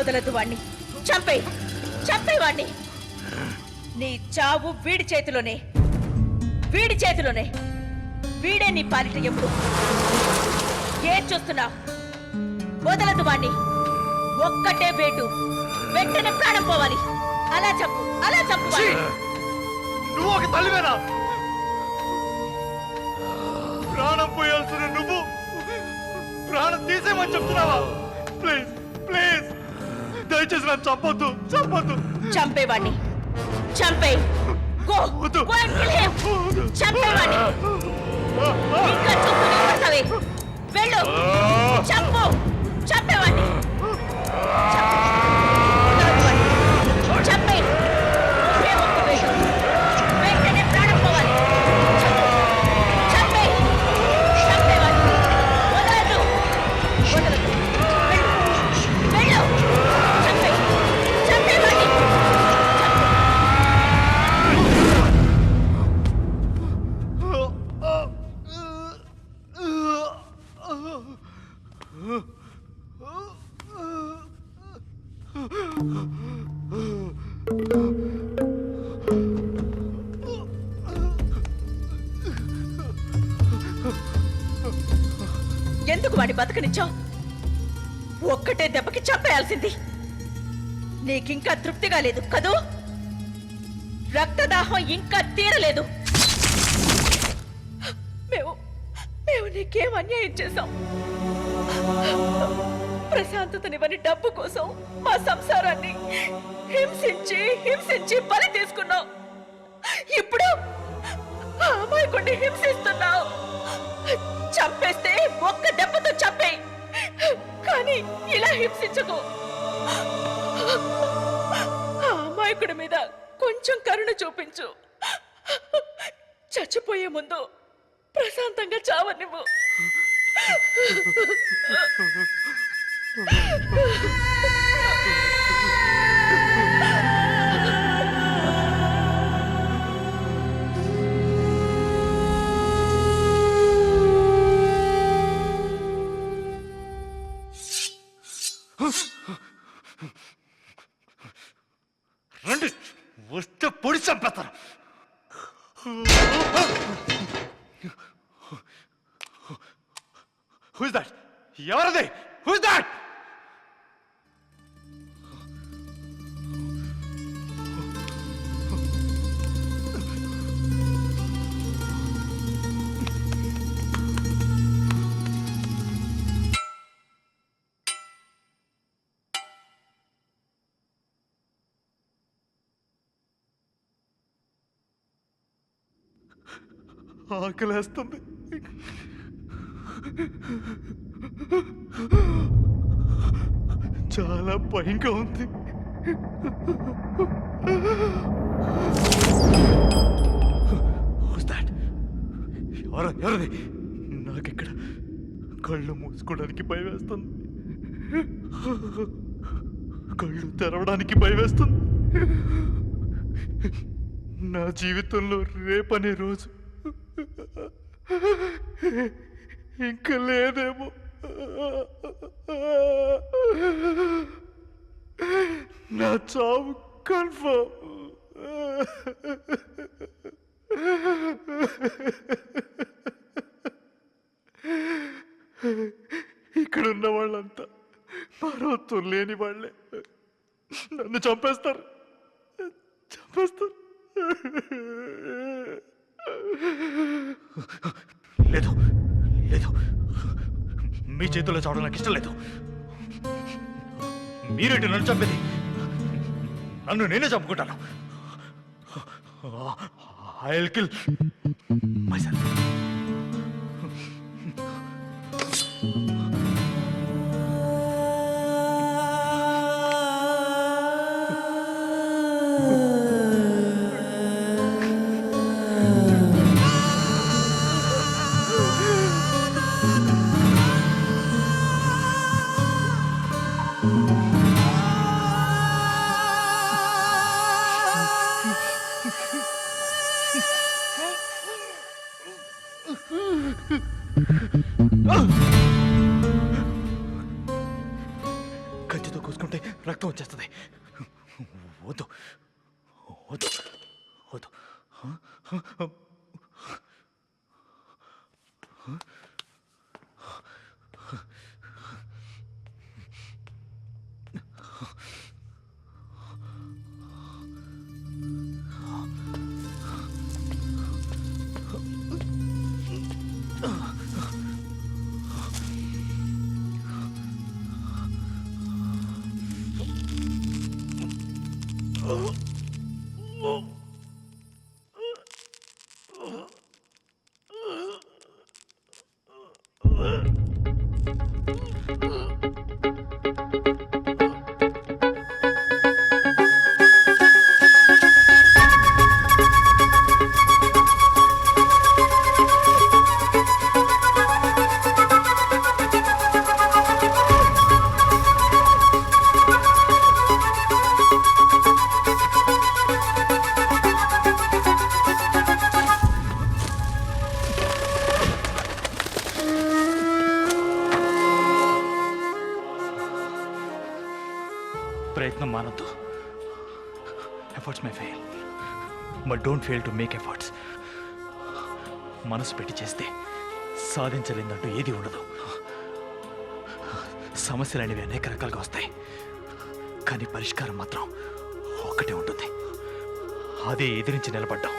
వదలదు వాణ్ణి. చంపే చంపేవాణ్ణి. నీ చావు వీడి చేతిలోనే, వీడి చేతిలోనే. వీడే నీ పాలిట ఎప్పుడు. ఏం చూస్తున్నా? వదలదు వాణ్ణి. ఒక్కటే వేటు, వెంటనే ప్రాణం పోవాలి. అలా చంపు, అలా చంపు. నువ్వు ఒక తల్లివేనా? ప్రాణం పోయాల్సిన నువ్వు ప్రాణం తీసేమని చెప్తున్నావా? ప్లీజ్ ప్లీజ్ దయచేసి నన్ను చంపొద్దు, చంపొద్దు. చంపేవాణ్ణి. చంపే. చంపేవాణ్ణి. ఇంకా చూస్తూనే పడతావే. వెళ్ళు, చంపు. చంపేవాణ్ణి. చంపే. వెంటనే ప్రాణం పోవాలి. చంపే. చంపేవాణ్ణి. వదలదు, వదలదు. వెళ్ళు, చంపే. చంపేవాణ్ణి. ఎందుకు వాడి బతకనిచ్చావు? ఒక్కటే దెబ్బకి చంపేయాల్సింది. నీకింకా తృప్తిగా లేదు కదూ? రక్తదాహం ఇంకా తీరలేదు. మేము మేము నీకేం అన్యాయం చేశాం? ప్రశాంతతనివని డబ్బు కోసం మా సంసారాన్ని హింసించి హింసించి బలి తీసుకున్నావు. ఇప్పుడు ఆ అమాయకుడిని హింసిస్తున్నావు. చంపేస్తే ఒక్క దెబ్బతో చంపేయి, కానీ ఇలా హింసించకు. ఆ అమాయకుడి మీద కొంచెం కరుణ చూపించు. చచ్చిపోయే ముందు ప్రశాంతంగా చావనివ్వు. రండి, వస్తే పొడి చంపేస్తారు. Who's that? ఎవరది? Who's that? ఆకలేస్తుంది. చాలా భయంగా ఉంది. ఎవరది? నాకిక్కడ కళ్ళు మూసుకోవడానికి భయం వేస్తుంది, కళ్ళు తెరవడానికి భయం వేస్తుంది. నా జీవితంలో రేపనే రోజు ఇంకా లేదేమో. నా చావు కన్ఫర్మ్. ఇక్కడున్న వాళ్ళంతా మరోతో లేని వాళ్ళే. నన్ను చంపేస్తారు. లేదు లేదు, మీ చేతుల్లో చావడం నాకు ఇష్టం లేదు. మీరేంటి నన్ను చంపేది? నన్ను నేనే చంపుకుంటాను. I'll kill myself. కత్తితో కోసుకుంటే రక్తం వచ్చేస్తుంది. వద్దు వద్దు వద్దు. ప్రయత్నం మానొద్దు. Efforts may fail, but don't fail to make efforts. మనసు పెట్టి చేస్తే సాధించలేదంటూ ఏది ఉండదు. సమస్యలు అనేవి అనేక రకాలుగా వస్తాయి, కానీ పరిష్కారం మాత్రం ఒక్కటే ఉంటుంది. అదే ఎదిరించి నిలబడ్డాం.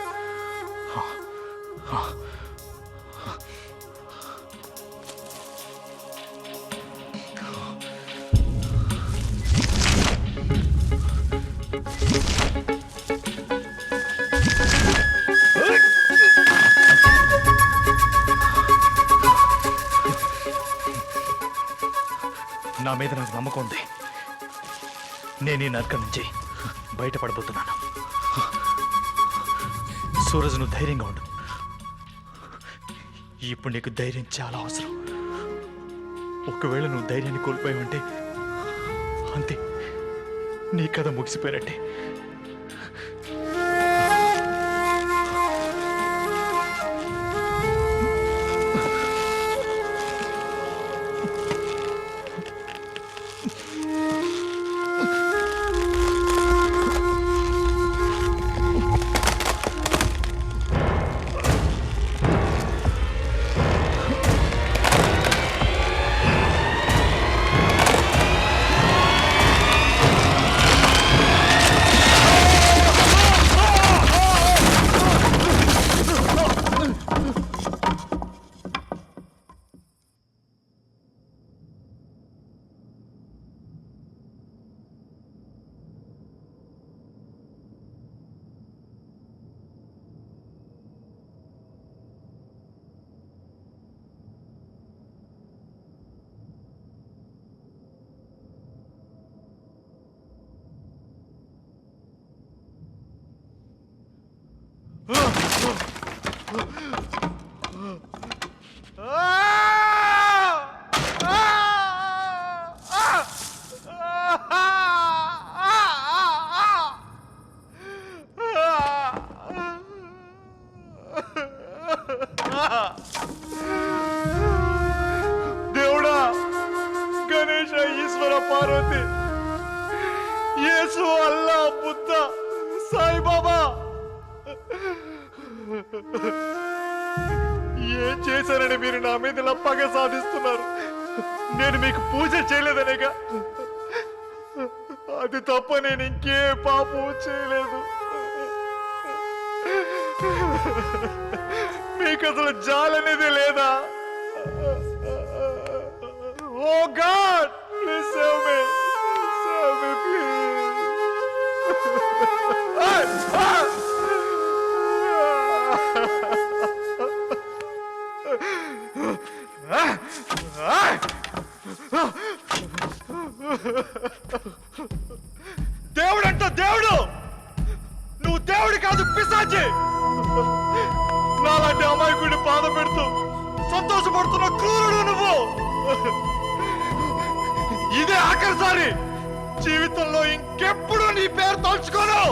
నా మీద నాకు నమ్మకం ఉంది. నేను ఈ నరకం నుంచి బయటపడబోతున్నాను. సూరజ్, నువ్వు ధైర్యంగా ఉండు. ఇప్పుడు నీకు ధైర్యం చాలా అవసరం. ఒకవేళ నువ్వు ధైర్యాన్ని కోల్పోయావంటే అంతే, నీ కథ ముగిసిపోయినట్టే. దేవుడా, గణేశ, ఈశ్వర, పార్వతి, యేసు, అల్లా, బుద్ధ, సాయిబాబా, ఏం చేశారని మీరు నా మీద ఇలా పగ సాధిస్తున్నారు? నేను మీకు పూజ చేయలేదనేగా. అది తప్ప నేను ఇంకే పాపం చేయలేదు. మీకు అసలు జాలనేది లేదా? Oh God, please save me, please. దేవుడంట దేవుడు, నువ్వు దేవుడి కాదు, పిశాచి. నాలాంటి అమాయకుడిని బాధ పెడుతూ సంతోషపడుతున్న క్రూరుడు నువ్వు. ఇదే ఆఖరిసారి. జీవితంలో ఇంకెప్పుడు నీ పేరు తలుచుకోను.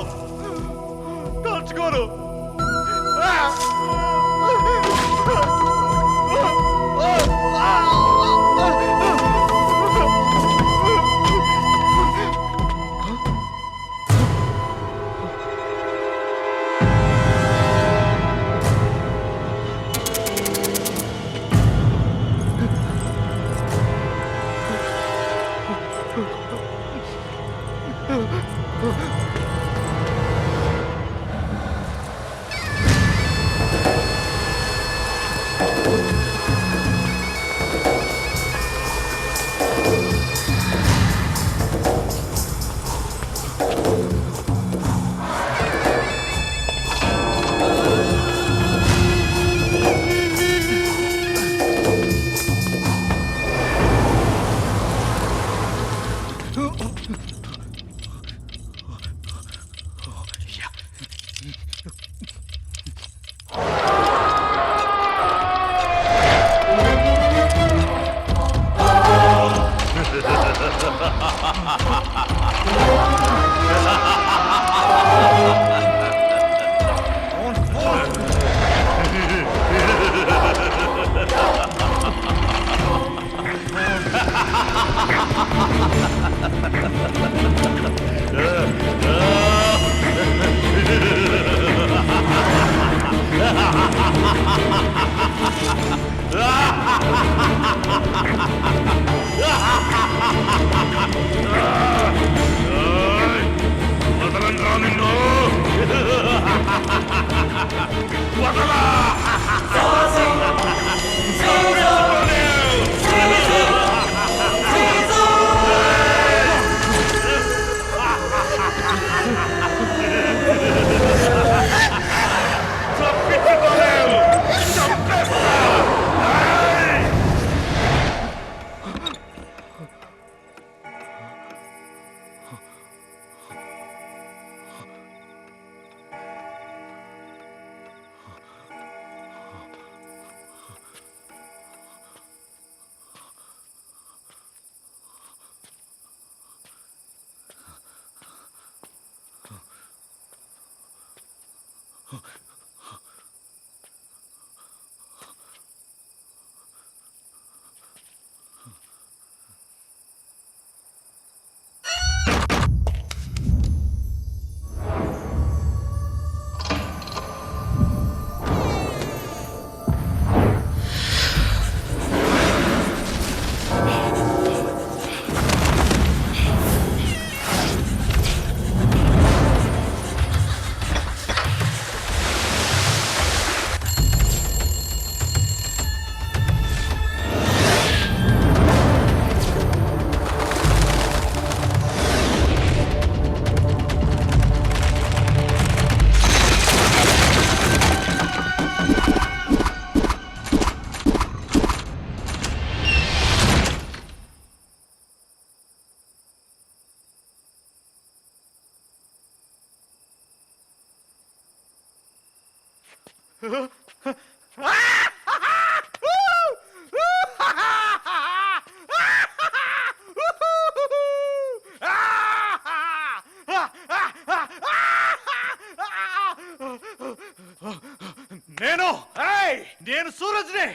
నేను సూరజ్ని.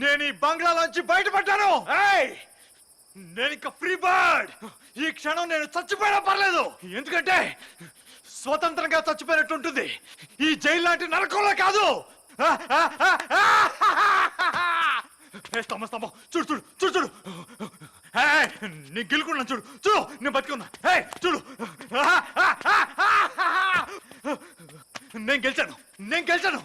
నేను ఈ బంగ్లాలోంచి బయటపడ్డాను. నేను ఇక ఫ్రీ బర్డ్. ఈ క్షణం నేను చచ్చిపోయినా పర్లేదు, ఎందుకంటే స్వతంత్రంగా చచ్చిపోయినట్టు ఉంటుంది. ఈ జైలు లాంటి నరకంలో కాదు. స్తంభం చూడు చూడు చూడు చూడు. నీ గెలుకున్నాను చూడు చూడు. నేను బతికున్నా. చూడు, నేను గెలిచాను. నేను గెలిచాను.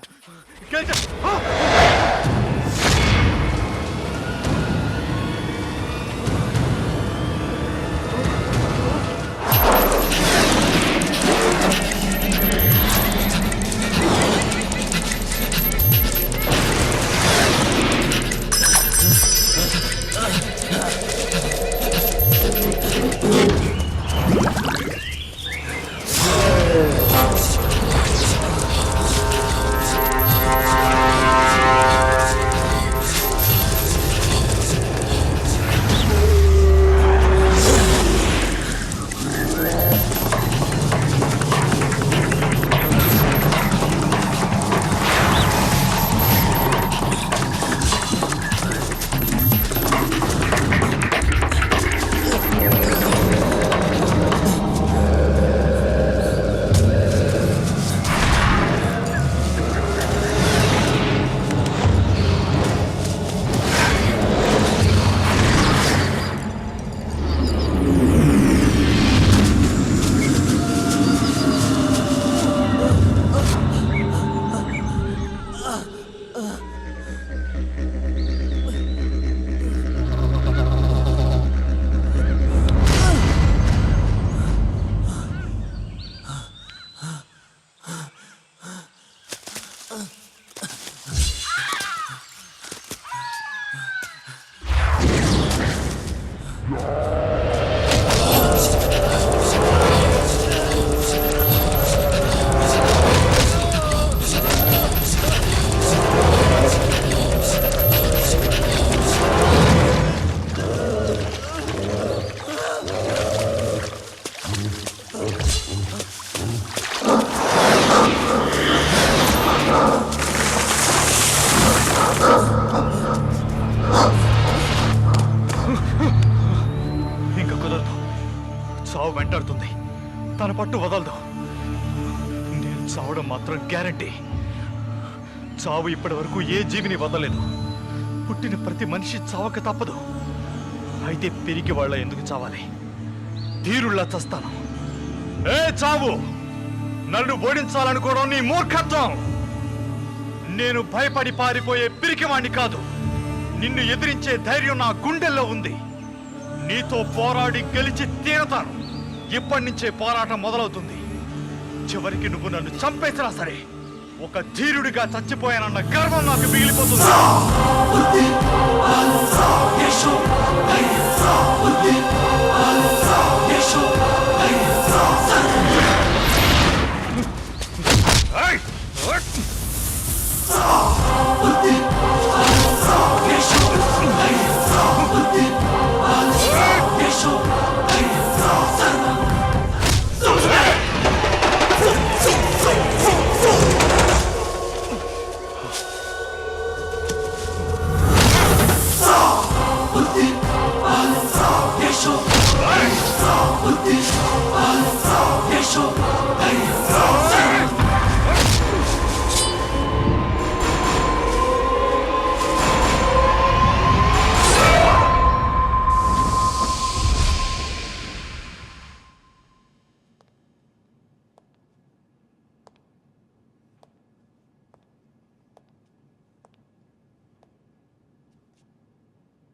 ఇంకా కుదరదు. చావు వెంటాడుతుంది, తన పట్టు వదలదు. నేను చావడం మాత్రం గ్యారంటీ. చావు ఇప్పటి వరకు ఏ జీవిని వదలలేదు. పుట్టిన ప్రతి మనిషి చావక తప్పదు. అయితే పెరిగి వాళ్ళ ఎందుకు చావాలి? ధీరుల్లా చస్తాను. ఏ చావు, నన్ను ఓడించాలనుకోవడం నీ మూర్ఖత్వం. నేను భయపడి పారిపోయే పిరికివాణ్ణి కాదు. నిన్ను ఎదిరించే ధైర్యం నా గుండెల్లో ఉంది. నీతో పోరాడి గెలిచి తీరతాను. ఇప్పటి నుంచే పోరాటం మొదలవుతుంది. చివరికి నువ్వు నన్ను చంపేసినా సరే ఒక ధీరుడిగా చచ్చిపోయానన్న గర్వం నాకు మిగిలిపోతుంది.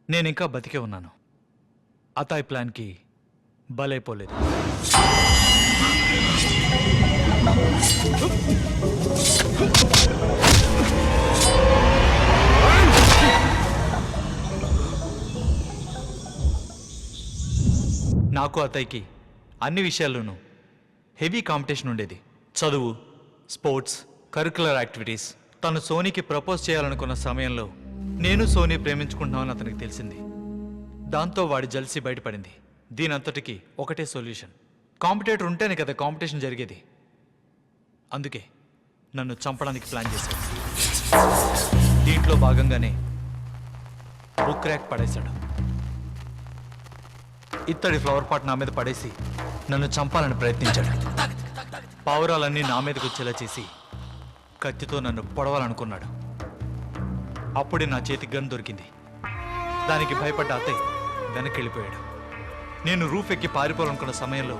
నేనింకా బతికే ఉన్నాను. అతాయ్ ప్లాన్కి బలైపోలేదు. నాకు అతయ్యకి అన్ని విషయాల్లోనూ హెవీ కాంపిటీషన్ ఉండేది. చదువు, స్పోర్ట్స్, కరిక్యులర్ యాక్టివిటీస్. తను సోనీకి ప్రపోజ్ చేయాలనుకున్న సమయంలో నేను సోనీ ప్రేమించుకుంటున్నామని అతనికి తెలిసింది. దాంతో వాడి జల్సీ బయటపడింది. దీనంతటికి ఒకటే సొల్యూషన్. కాంపిటేటర్ ఉంటేనే కదా కాంపిటీషన్ జరిగేది. అందుకే నన్ను చంపడానికి ప్లాన్ చేశాడు. దీంట్లో భాగంగానే బుక్ ర్యాక్ పడేశాడు. ఇత్తడి ఫ్లవర్ పాట్ నా మీద పడేసి నన్ను చంపాలని ప్రయత్నించాడు. పావురాలన్నీ నా మీదకి వచ్చేలా చేసి కత్తితో నన్ను పొడవాలనుకున్నాడు. అప్పుడే నా చేతికి గన్ దొరికింది. దానికి భయపడ్డ అతయ్య వెనక్కి వెళ్ళిపోయాడు. నేను రూఫ్ ఎక్కి పారిపోవాలనుకున్న సమయంలో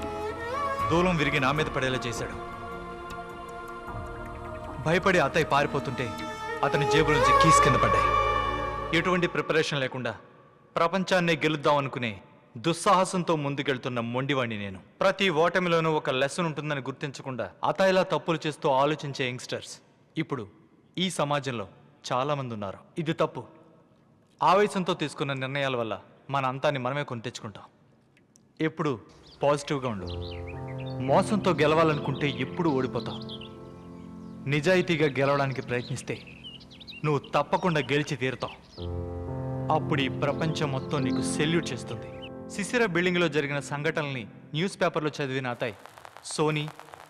దూలం విరిగి నా మీద పడేలా చేశాడు. భయపడి అతయ్య పారిపోతుంటే అతని జేబు నుంచి కీస్ కింద పడ్డాయి. ఎటువంటి ప్రిపరేషన్ లేకుండా ప్రపంచాన్నే గెలుద్దాం అనుకునే దుస్సాహసంతో ముందుకెళ్తున్న మొండివాణ్ణి నేను. ప్రతి ఓటమిలోనూ ఒక లెసన్ ఉంటుందని గుర్తించకుండా అతయ్యలా తప్పులు చేస్తూ ఆలోచించే యంగ్స్టర్స్ ఇప్పుడు ఈ సమాజంలో చాలా మంది ఉన్నారు. ఇది తప్పు. ఆవేశంతో తీసుకున్న నిర్ణయాల వల్ల మన అంతాన్ని మనమే కొని తెచ్చుకుంటాం. ఎప్పుడు పాజిటివ్గా ఉండు. మోసంతో గెలవాలనుకుంటే ఎప్పుడు ఓడిపోతావు. నిజాయితీగా గెలవడానికి ప్రయత్నిస్తే నువ్వు తప్పకుండా గెలిచి తీరుతావు. అప్పుడు ఈ ప్రపంచం మొత్తం నీకు సెల్యూట్ చేస్తుంది. సిసిరా బిల్డింగ్లో జరిగిన సంఘటనల్ని న్యూస్ పేపర్లో చదివిన అతయ్ సోనీ,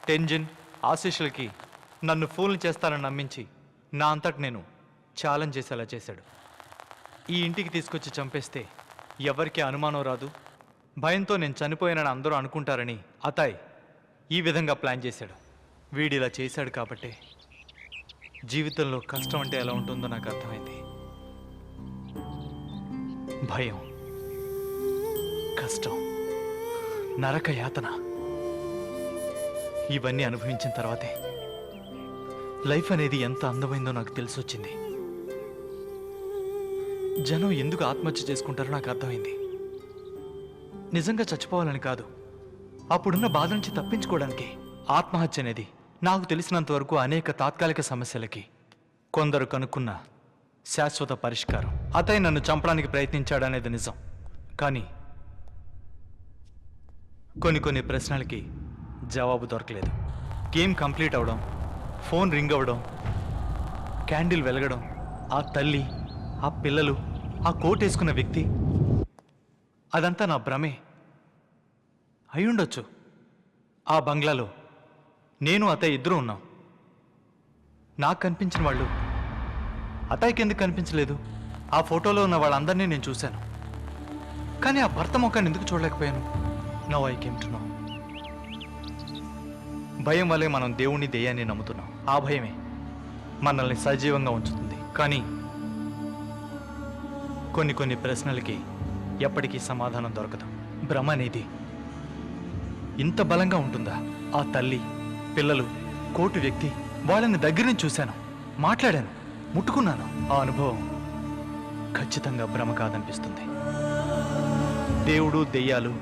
టెంజిన్, ఆశీష్లకి నన్ను ఫూల్ని చేస్తానని నమ్మించి నా అంతటి నేను ఛాలెంజ్ చేసేలా చేశాడు. ఈ ఇంటికి తీసుకొచ్చి చంపేస్తే ఎవరికీ అనుమానం రాదు, భయంతో నేను చనిపోయానని అందరూ అనుకుంటారని అతయ్ ఈ విధంగా ప్లాన్ చేశాడు. వీడిలా చేశాడు కాబట్టే జీవితంలో కష్టం అంటే ఎలా ఉంటుందో నాకు అర్థమైంది. భయం, కష్టం, నరక యాతన ఇవన్నీ అనుభవించిన తర్వాతే లైఫ్ అనేది ఎంత అందమైందో నాకు తెలిసొచ్చింది. జనం ఎందుకు ఆత్మహత్య చేసుకుంటారో నాకు అర్థమైంది. నిజంగా చచ్చిపోవాలని కాదు, అప్పుడున్న బాధ నుంచి తప్పించుకోవడానికి. ఆత్మహత్య అనేది నాకు తెలిసినంత వరకు అనేక తాత్కాలిక సమస్యలకి కొందరు కనుక్కున్న శాశ్వత పరిష్కారం. అతయ్య నన్ను చంపడానికి ప్రయత్నించాడనేది నిజం. కానీ కొన్ని ప్రశ్నలకి జవాబు దొరకలేదు. గేమ్ కంప్లీట్ అవడం, ఫోన్ రింగ్ అవ్వడం, క్యాండిల్ వెలగడం, ఆ తల్లి, ఆ పిల్లలు, ఆ కోట్ వేసుకున్న వ్యక్తి, అదంతా నా భ్రమే అయ్యుండొచ్చు. ఆ బంగ్లాలో నేను అతయ్య ఇద్దరూ ఉన్నాం. నాకు కనిపించిన వాళ్ళు అతయ్యకి ఎందుకు కనిపించలేదు? ఆ ఫోటోలో ఉన్న వాళ్ళందరినీ నేను చూశాను, కానీ ఆ భర్త ముఖాన్ని ఎందుకు చూడలేకపోయాను? Now I came to know. భయం వల్లే మనం దేవుణ్ణి దెయ్యాన్ని నమ్ముతున్నాం. ఆ భయమే మనల్ని సజీవంగా ఉంచుతుంది. కానీ కొన్ని ప్రశ్నలకి ఎప్పటికీ సమాధానం దొరకదు. భ్రమ అనేది ఇంత బలంగా ఉంటుందా? ఆ తల్లి, పిల్లలు, కోటు వ్యక్తి, వాళ్ళని దగ్గర నుంచి చూశాను, మాట్లాడాను, ముట్టుకున్నాను. ఆ అనుభవం ఖచ్చితంగా భ్రమ కాదనిపిస్తుంది. దేవుడు, దెయ్యాలు